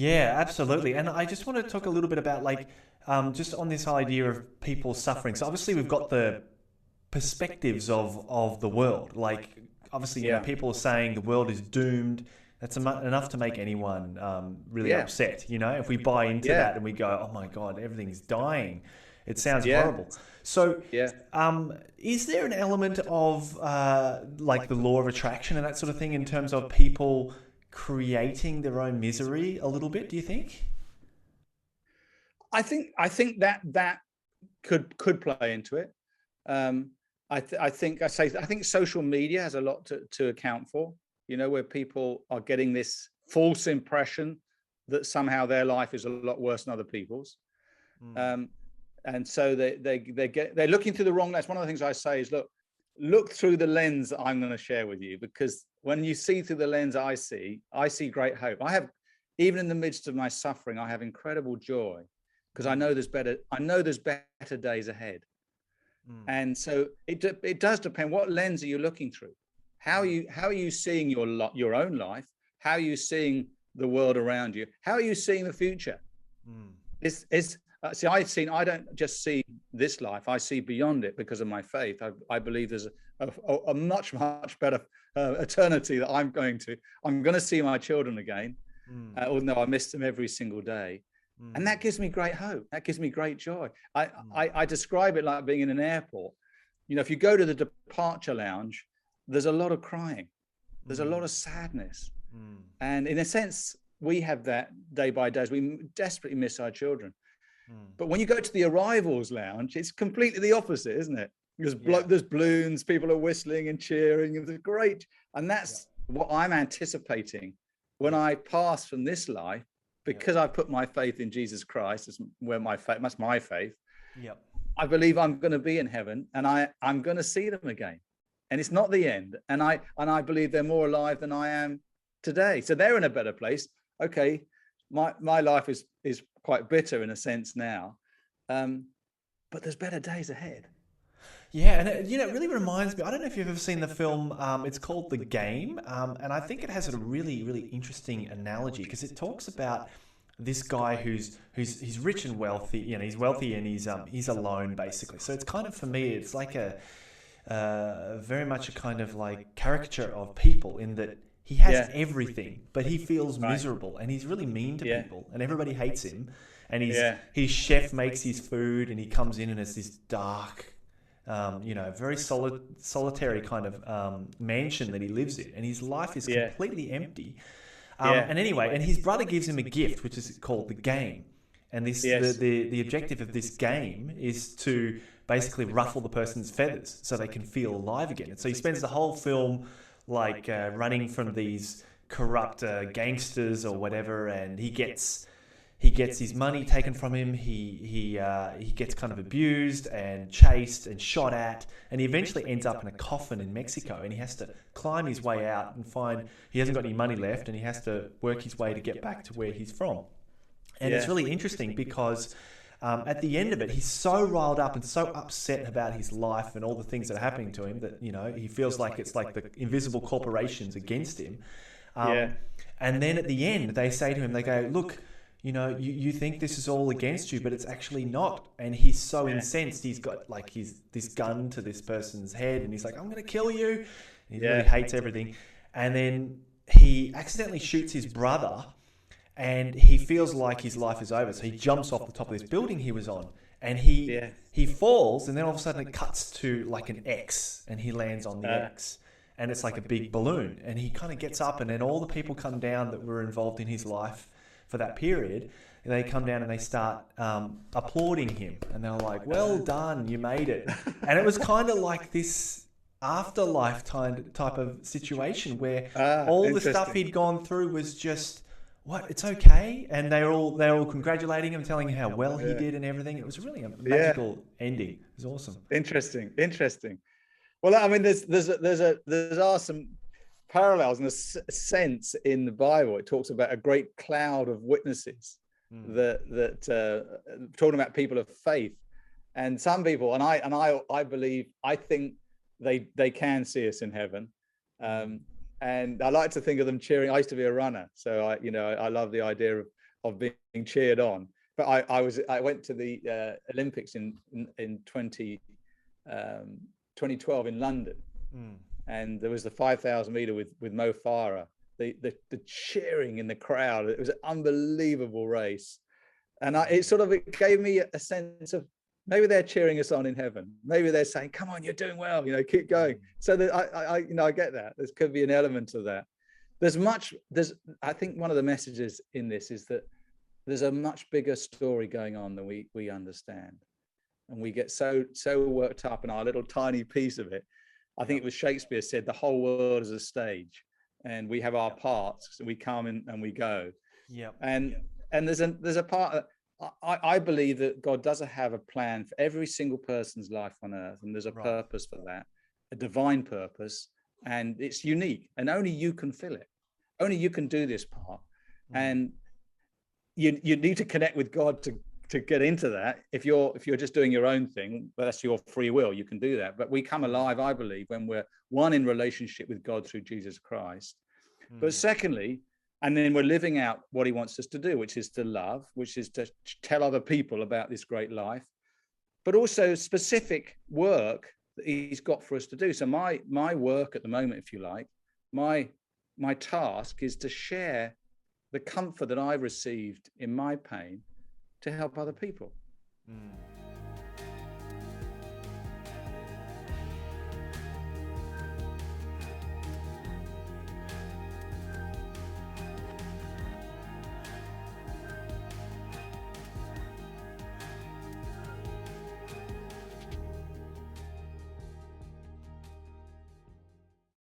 Yeah, absolutely. And I just want to talk a little bit about like just on this idea of people suffering. So obviously we've got the perspectives of the world. Like obviously, Yeah, people are saying the world is doomed. That's enough to make anyone really yeah, upset. If we buy into yeah, that and we go, "Oh my God, everything's dying," it sounds yeah, horrible. So, yeah. is there an element of like the law of attraction and that sort of thing in terms of people creating their own misery a little bit? Do you think? I think that could play into it. Um, I think social media has a lot to account for. Where people are getting this false impression that somehow their life is a lot worse than other people's. Mm. Um, and so they're looking through the wrong lens. One of the things I say is look through the lens that I'm going to share with you, because when you see through the lens I see great hope. I have, even in the midst of my suffering, I have incredible joy, because Mm. I know there's better days ahead. Mm. And so it does depend, what lens are you looking through. Mm. How are you seeing your own life? How are you seeing the world around you? How are you seeing the future? Mm. This is See, I don't just see this life, I see beyond it because of my faith. I believe there's a much better eternity that I'm going to see my children again, Mm. although I miss them every single day. And Mm. that gives me great hope. That gives me great joy. I, Mm. I describe it like being in an airport. If you go to the departure lounge, there's a lot of crying, there's a lot Mm. of sadness. Mm. And in a sense, we have that day by day as we desperately miss our children. Mm. But when you go to the arrivals lounge, it's completely the opposite, isn't it? Yeah. There's balloons, people are whistling and cheering. It's great. And Yeah. that's what I'm anticipating when Yeah. I pass from this life, Yeah. because I put my faith in Jesus Christ. That's my faith. Yeah. I believe I'm going to be in heaven, and I'm going to see them again. And it's not the end. And I believe they're more alive than I am today. So they're in a better place. Okay, my life is quite bitter in a sense now, um, but there's better days ahead. Yeah, and it really reminds me. I don't know if you've ever seen the film. It's called The Game, and I think it has a really, really interesting analogy because it talks about this guy who's he's rich and wealthy. He's wealthy and he's alone basically. So it's kind of, for me, it's like a very much a kind of like caricature of people in that he has Yeah. everything, but he feels Right. miserable and he's really mean to Yeah. people and everybody hates him. And Yeah. his chef makes his food and he comes in and it's this dark, very solitary kind of mansion that he lives in, and his life is Yeah. completely empty. Yeah. And anyway, and his brother gives him a gift, which is called the game. And Yes. the objective of this game is to basically ruffle the person's feathers so they can feel alive again. And so he spends the whole film like running from these corrupt gangsters or whatever, and he gets his money taken from him. He gets kind of abused and chased and shot at, and he eventually ends up in a coffin in Mexico. And he has to climb his way out and find he hasn't got any money left, and he has to work his way to get back to where he's from. And it's Yeah. really interesting because at the end of it, he's so riled up and so upset about his life and all the things that are happening to him that he feels like it's like the invisible corporations against him. Yeah. Um, and then at the end, they say to him, they go, "Look, you think this is all against you, but it's actually not." And he's so Yeah. incensed. He's got like this gun to this person's head, and he's like, "I'm going to kill you." And he really Yeah. hates everything. And then he accidentally shoots his brother, and he feels like his life is over. So he jumps off the top of this building he was on, and he Yeah. he falls, and then all of a sudden it cuts to like an X, and he lands on the Uh, X, and it's like a big balloon, and he kind of gets up, and then all the people come down that were involved in his life for that period. They come down and they start applauding him, and they're like, "Well done, you made it." And it was kind of like this afterlife type of situation where all the stuff Interesting. he'd gone through was just, what, it's okay, and they were all congratulating him, telling him how well he Yeah. did and everything. It was really a Yeah. magical ending. It was awesome. Interesting. Interesting. Well, I mean, there are some parallels in a sense in the Bible. It talks about a great cloud of witnesses Mm. that talking about people of faith, and some people, and I believe, I think they can see us in heaven, Mm. and I like to think of them cheering. I used to be a runner, so I love the idea of of being cheered on. But I went to the Olympics in 2012 in London, and there was the 5,000 meter with Mo Farah. The cheering in the crowd, it was an unbelievable race, and it gave me a sense of, maybe they're cheering us on in heaven. Maybe they're saying, "Come on, you're doing well. Keep going." So that I get that. There could be an element of that. I think one of the messages in this is that there's a much bigger story going on than we understand, and we get so worked up in our little tiny piece of it. I think it was Shakespeare said, "The whole world is a stage, and we have our parts. So we come in and we go." Yeah. And there's a part. I believe that God does have a plan for every single person's life on earth, and there's a purpose for that, a divine purpose, and it's unique, and only you can fill it. Only you can do this part, and you need to connect with God to get into that. If you're just doing your own thing, but that's your free will, you can do that. But we come alive, I believe, when we're one in relationship with God through Jesus Christ. But secondly, and then we're living out what he wants us to do, which is to love, which is to tell other people about this great life, but also specific work that he's got for us to do. So my work at the moment, if you like, my task is to share the comfort that I've received in my pain to help other people.